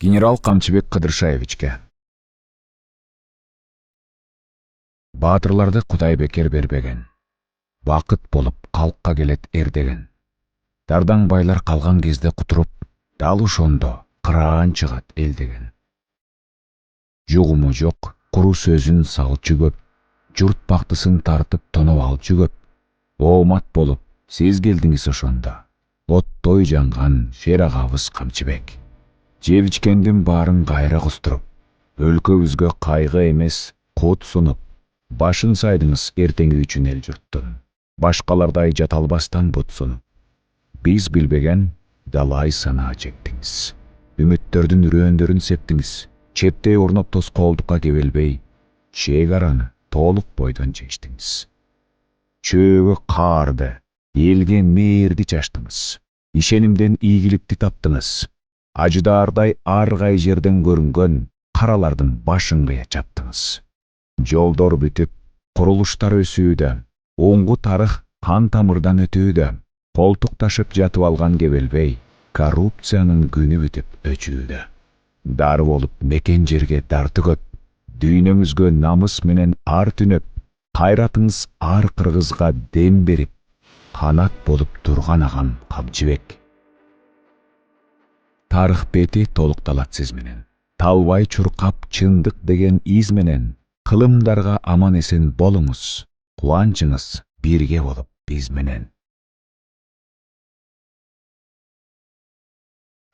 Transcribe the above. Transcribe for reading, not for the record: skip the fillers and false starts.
Генерал Камчыбек Кыдыршаевичке. Батырларды Кудай бекер бербеген. Бакыт болуп калкка келет эрдеген. Дардаң байлар калган кезде кутуруп, дал ошондо кыраан чыгат эл деген. Жугуму жок, куру сөзүн салчу көп, журт бактысын тартып тоноп алчу көп. Оомат болуп, сиз келдиңиз ошондо. Оттой жанган шер агабыз Камчыбек. Жеп ичкендин баарын кайра кустуруп, өлкөбүзгө кайгы эмес, кут сунуп, башын сайдыңыз эртеңи үчүн эл журттун. Башкалардай жата албастан бут сунуп. Биз билбеген далай санаа чектиңиз. Үмүттөрдүн үрөөндөрүн септиңиз. Чептей орноп тоскоолдукка кебелбей, чек араны толук бойдон чечтиңиз. Чөөгө каарды, элге мээрди чачтыңыз. Ишенимден ийгиликти таптыңыз. Ажыдаардай ар кай жерден көрүнгөн каралардын башын кыя чаптыңыз. Жолдор бүтүп, курулуштар өсүүдө, оңгу тарых кан тамырдан өтүүдө, колтук ташып жатып алган кебелбей, коррупциянын күнү бүтүп өчүүдө. Дар болуп мекен жерге дар төгөп, дүйнөңүзгө намыс менен ар түнөп, кайратыңыз ар кыргызга дем берип, канат болуп турган агам Камчыбек. Тарых бети толукталат сиз менен. Талбай чуркап чындык деген из менен, кылымдарга аман эсен болуңуз, кубанчыңыз бирге болуп биз менен.